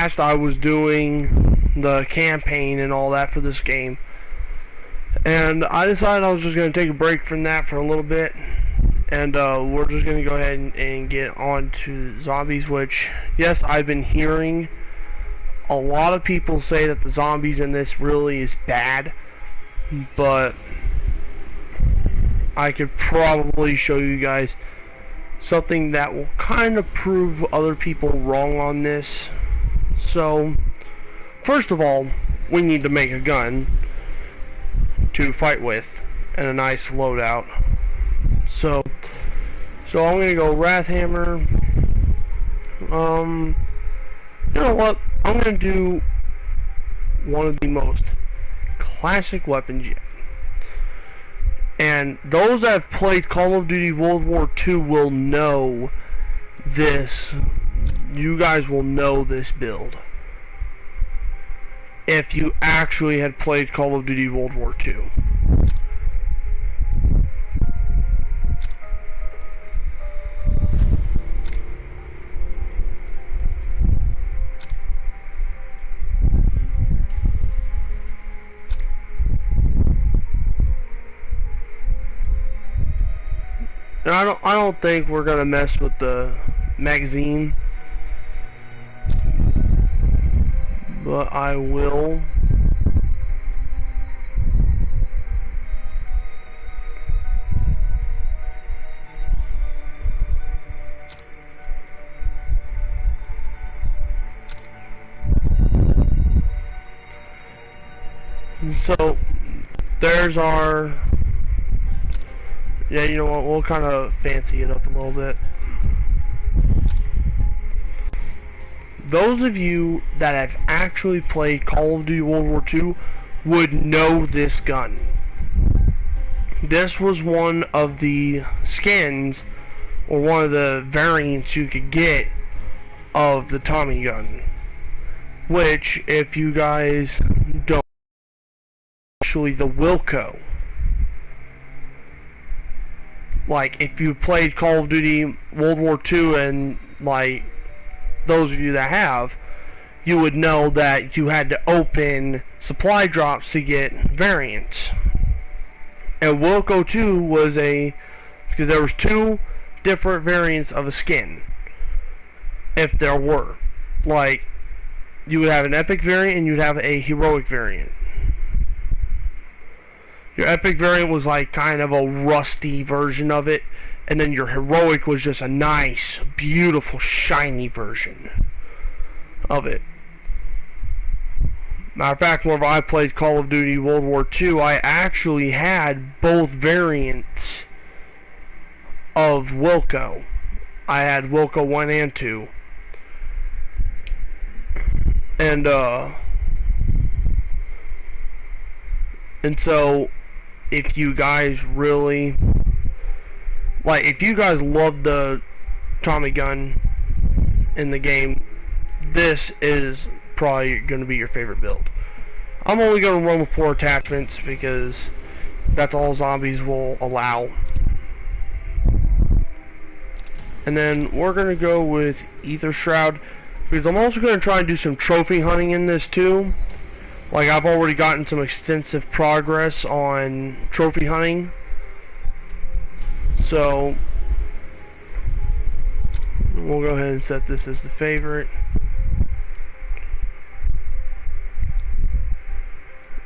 past I was doing the campaign and all that for this game, and I decided I was just going to take a break from that for a little bit, and we're just going to go ahead and get on to zombies, which, yes, I've been hearing a lot of people say that the zombies in this really is bad, but I could probably show you guys something that will kind of prove other people wrong on this. So, first of all, we need to make a gun to fight with and a nice loadout. So I'm gonna go Wrathhammer. You know what? I'm gonna do one of the most classic weapons yet. And those that have played Call of Duty World War II will know this. You guys will know this build if you actually had played Call of Duty World War II. And I don't think we're gonna mess with the magazine, but I will. So there's our. Yeah, you know what, we'll kind of fancy it up a little bit. Those of you that have actually played Call of Duty World War II would know this gun. This was one of the skins, or one of the variants you could get of the Tommy gun. Which, if you guys don't, actually the Wilco. Like, if you played Call of Duty World War II, and, like, those of you that have, you would know that you had to open supply drops to get variants. And Wilco 2 was because there was two different variants of a skin. If there were. Like, you would have an epic variant and you'd have a heroic variant. Your epic variant was like kind of a rusty version of it, and then your heroic was just a nice, beautiful, shiny version of it. Matter of fact, whenever I played Call of Duty World War II, I actually had both variants of Wilco. I had Wilco 1 and 2. And so, if you guys really, like, if you guys love the Tommy gun in the game, this is probably going to be your favorite build. I'm only going to run with 4 attachments because that's all zombies will allow. And then we're going to go with Ether Shroud, because I'm also going to try and do some trophy hunting in this too. Like, I've already gotten some extensive progress on trophy hunting. So, we'll go ahead and set this as the favorite.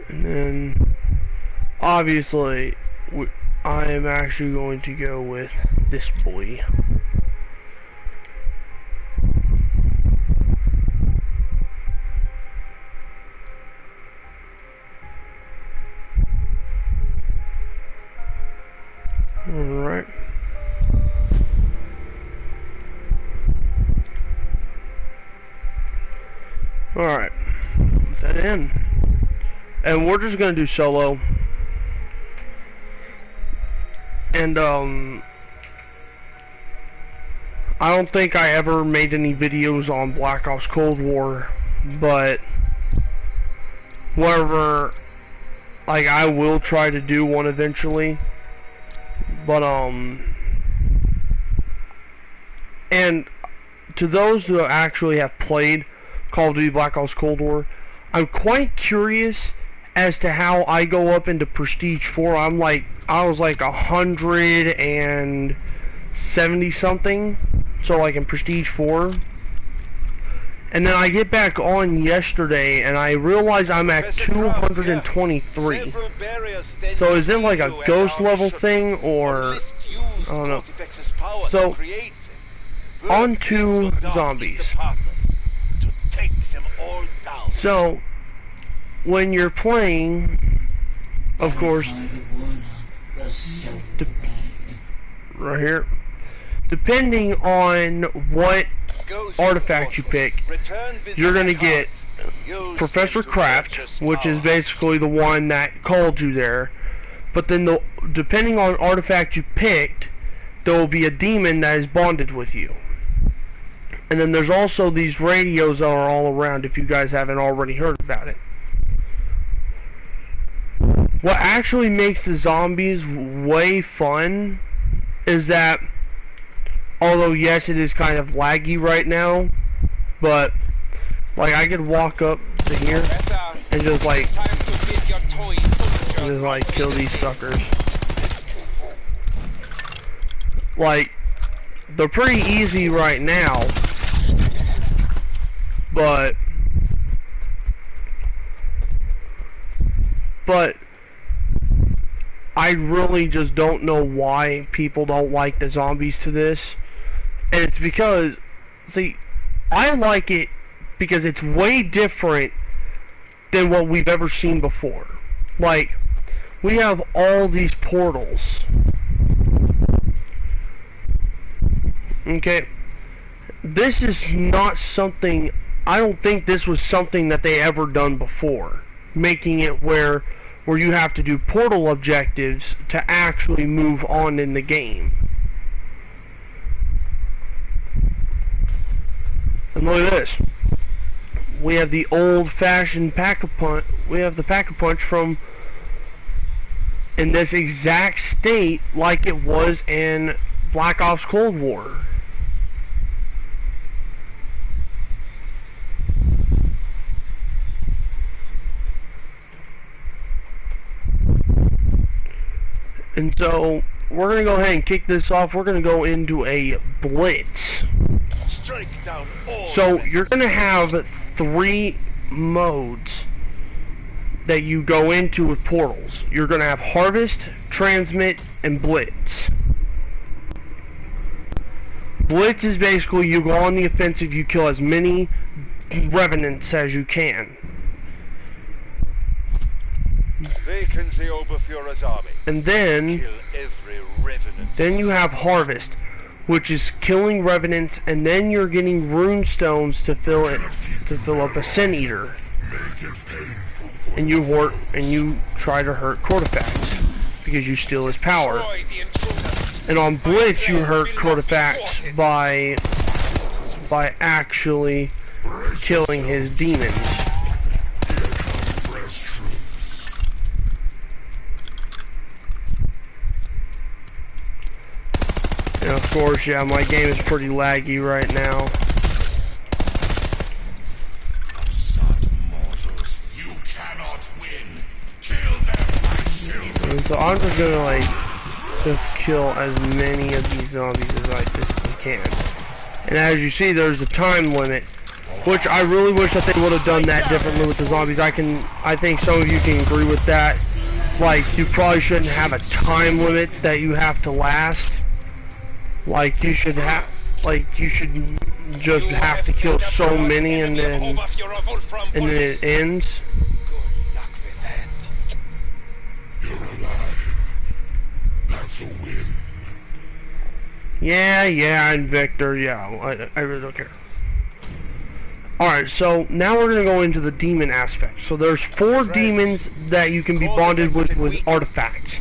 And then, obviously, I am actually going to go with this boy. Alright. Alright. Let's head in. And we're just gonna do solo. And I don't think I ever made any videos on Black Ops Cold War, but whatever, like, I will try to do one eventually. But and to those who actually have played Call of Duty Black Ops Cold War. I'm quite curious as to how I go up into Prestige 4. I was like 170 something, so like in Prestige 4. And then I get back on yesterday and I realize I'm at 223. So is it like a ghost level thing, or I don't know. So on to zombies. So when you're playing, of course, right here, depending on what artifact you pick, you're gonna get Professor Kraft, which is basically the one that called you there. But then depending on artifact you picked, there will be a demon that is bonded with you. And then there's also these radios that are all around, if you guys haven't already heard about it. What actually makes the zombies way fun is that, although yes, it is kind of laggy right now, but like I could walk up to here and just like kill these suckers. Like, they're pretty easy right now, but I really just don't know why people don't like the zombies to this. And it's because, see, I like it because it's way different than what we've ever seen before. Like, we have all these portals. Okay, this is not something, I don't think this was something that they ever done before, making it where you have to do portal objectives to actually move on in the game. And look at this. We have the old-fashioned pack-a-punch. We have the pack-a-punch from in this exact state like it was in Black Ops Cold War. And so we're going to go ahead and kick this off. We're going to go into a blitz. So you're going to have 3 modes that you go into with portals. You're going to have harvest, transmit, and blitz. Blitz is basically you go on the offensive, you kill as many revenants as you can. Vacancy Oberfuhrer's army. And then Kill every revenant. Then you have harvest, which is killing revenants, and then you're getting rune stones to fill up a sin eater. And you try to hurt Cortifax because you steal his power. And on Blitz you hurt Cortifax by actually killing his demons. And of course, yeah, my game is pretty laggy right now. And so I'm just gonna just kill as many of these zombies as I physically can. And as you see, there's a time limit, which I really wish that they would have done that differently with the zombies. I think some of you can agree with that. Like, you probably shouldn't have a time limit that you have to last. Like, you should just have to kill so many and then it ends. You're alive. That's a win. Yeah, and Victor, yeah, I really don't care. Alright, so now we're going to go into the demon aspect. So there's 4 demons that you can be bonded with artifacts.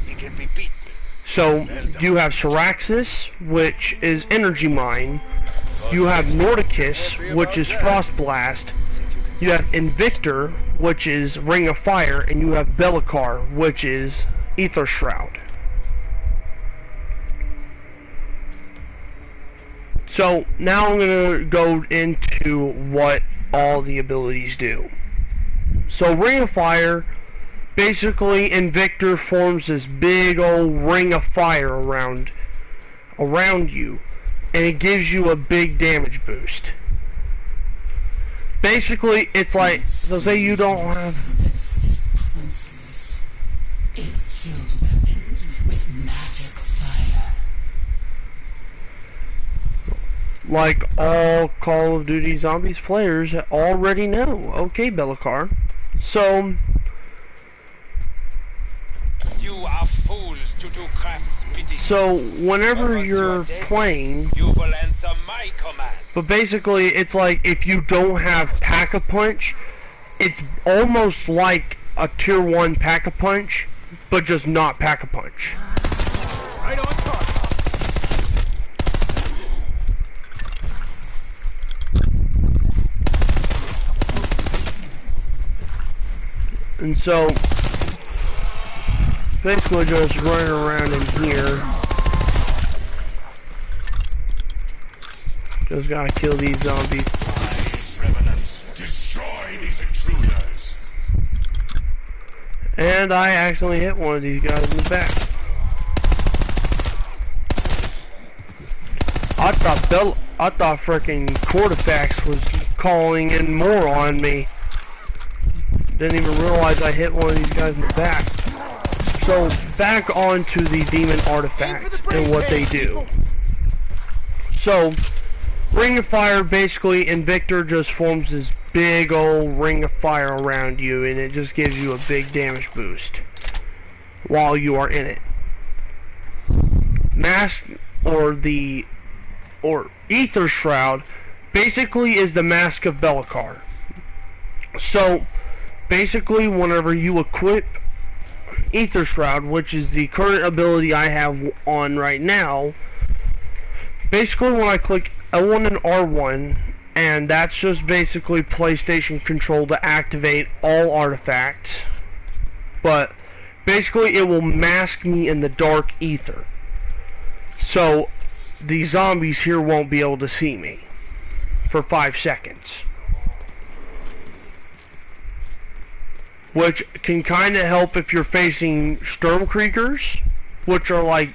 So you have Syraxis, which is Energy Mine. You have Nordicus, which is Frost Blast. You have Invictor, which is Ring of Fire, and you have Belikar, which is Ether Shroud. So now I'm going to go into what all the abilities do. So Ring of Fire, basically Invictor forms this big old ring of fire around you, and it gives you a big damage boost. Basically, it's like, so say you don't have... It kills weapons with magic fire. Like all Call of Duty Zombies players already know. Okay, Bellacar. So... You are fools to do craft's bidding. So, whenever you're playing... You will answer my command. But basically, it's like if you don't have Pack-a-Punch, it's almost like a Tier 1 Pack-a-Punch, but just not Pack-a-Punch. Right on target. And so, basically just running around in here. Just gotta kill these zombies. Rise, revenants. Destroy these intruders. And I accidentally hit one of these guys in the back. I thought frickin' Cortifax was calling in more on me. Didn't even realize I hit one of these guys in the back. So back onto the demon artifacts and what they do. So Ring of Fire, basically Invictor just forms this big old ring of fire around you, and it just gives you a big damage boost while you are in it. Mask or Ether Shroud basically is the Mask of Bellacar. So basically whenever you equip Ether Shroud, which is the current ability I have on right now, basically when I click L1 and R1, and that's just basically PlayStation control to activate all artifacts, but basically it will mask me in the dark ether, so the zombies here won't be able to see me for 5 seconds, which can kind of help if you're facing Sturmkriegers, which are like,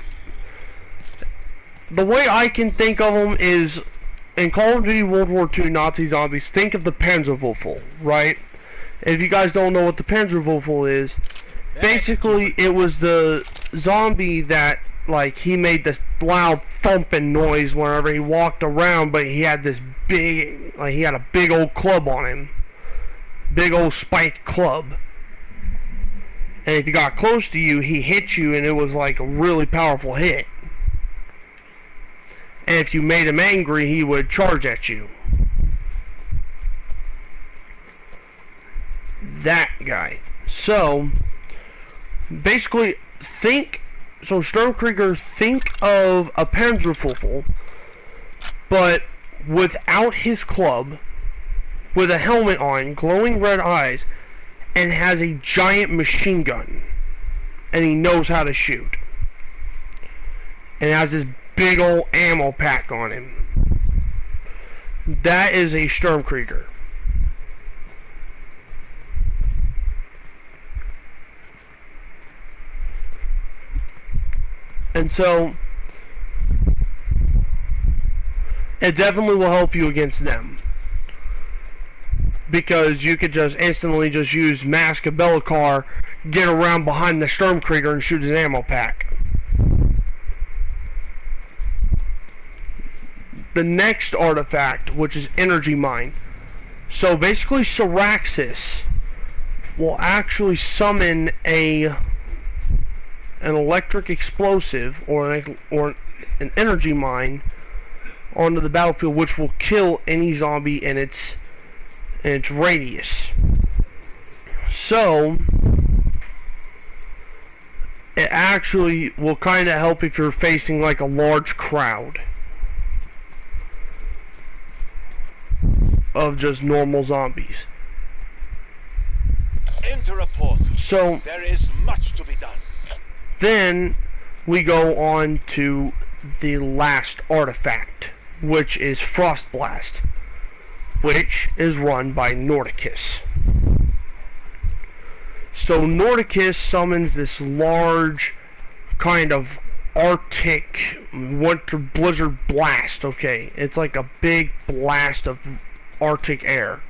the way I can think of them is, in Call of Duty World War II Nazi zombies, think of the Panzerwürfel, right? If you guys don't know what the Panzerwürfel is, basically it was the zombie that, like, he made this loud thumping noise whenever he walked around, but he had this big, like, he had a big old club on him. Big old spiked club. And if he got close to you, he hit you, and it was like a really powerful hit. And if you made him angry, he would charge at you. That guy. So, basically, Sturmkrieger, think of a Panzerwürfel, but without his club, with a helmet on, glowing red eyes, and has a giant machine gun. And he knows how to shoot. And has this big old ammo pack on him. That is a Sturmkrieger. And so it definitely will help you against them, because you could just instantly just use Mask of Bellacar, get around behind the Sturmkrieger and shoot his ammo pack. The next artifact, which is Energy Mine. So basically Syraxis will actually summon an electric explosive or an energy mine onto the battlefield, which will kill any zombie in its radius. So it actually will kind of help if you're facing like a large crowd of just normal zombies. Enter a port. So There is much to be done. then we go on to the last artifact, which is Frost Blast. which is run by Nordicus. So Nordicus summons this large kind of Arctic winter blizzard blast, okay? It's like a big blast of Arctic air.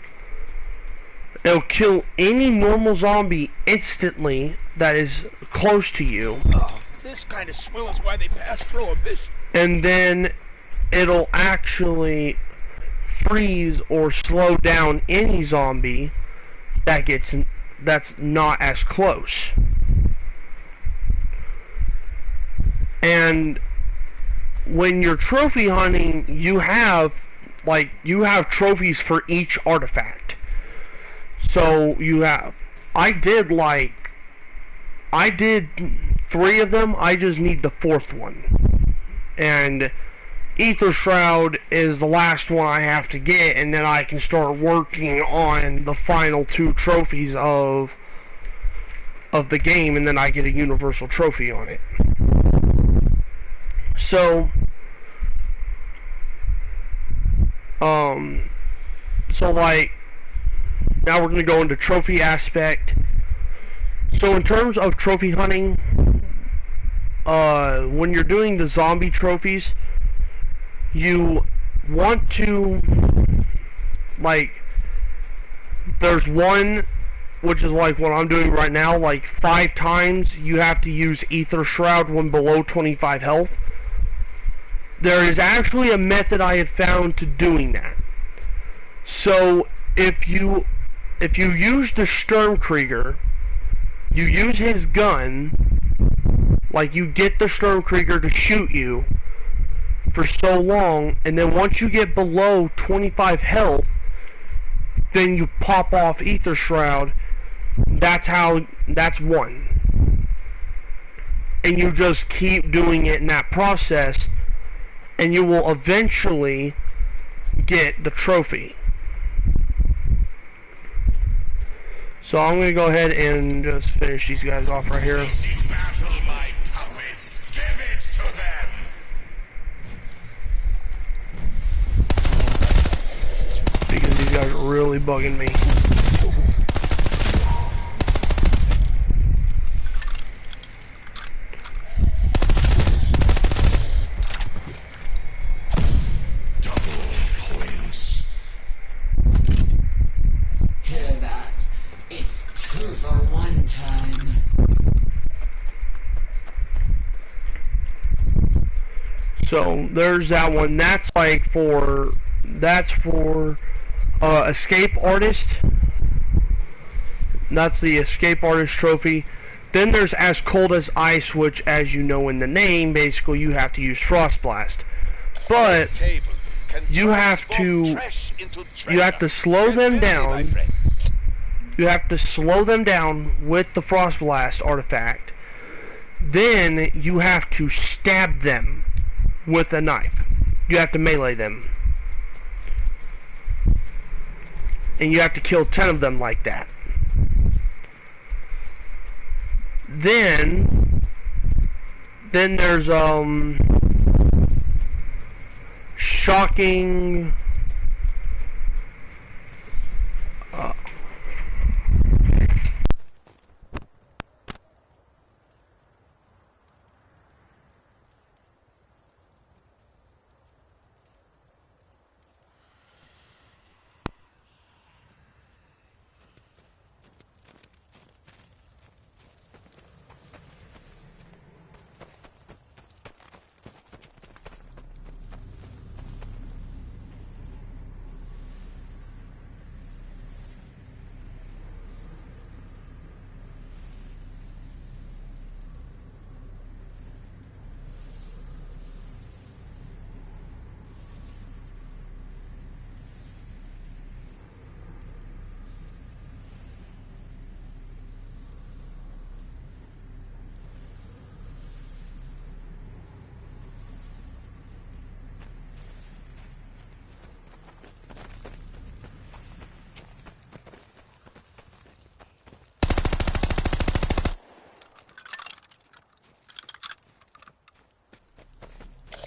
It'll kill any normal zombie instantly that is close to you. Oh, this kind of swill is why they pass prohibition. And then it'll actually freeze or slow down any zombie that's not as close. And when you're trophy hunting, you have trophies for each artifact. So I did 3 of them. I just need the 4th one. And Ether Shroud is the last one I have to get, and then I can start working on the final 2 trophies of the game, and then I get a universal trophy on it. So now we're going to go into trophy aspect. So in terms of trophy hunting, when you're doing the zombie trophies, you want to, there's one, which is like what I'm doing right now, 5 times you have to use Ether Shroud when below 25 health. There is actually a method I had found to doing that. So if you use the Sturmkrieger, you use his gun, you get the Sturmkrieger to shoot you for so long, and then once you get below 25 health, then you pop off Ether Shroud. That's one. And you just keep doing it in that process, and you will eventually get the trophy. So I'm going to go ahead and just finish these guys off right here. Battle my puppets. Give it to them. Because these guys are really bugging me. So there's that one. That's for escape artist. That's the escape artist trophy. Then there's as cold as ice, which, as you know in the name, basically you have to use Frost Blast. But you have to slow them down. You have to slow them down with the Frost Blast artifact. Then you have to stab them with a knife. You have to melee them. And you have to kill 10 of them like that. Then there's shocking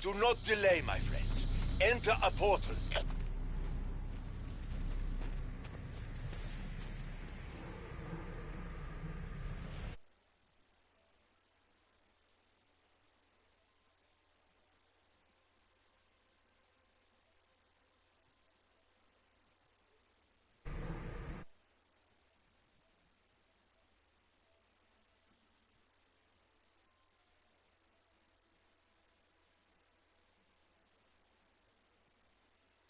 Do not delay, my friends. Enter a portal.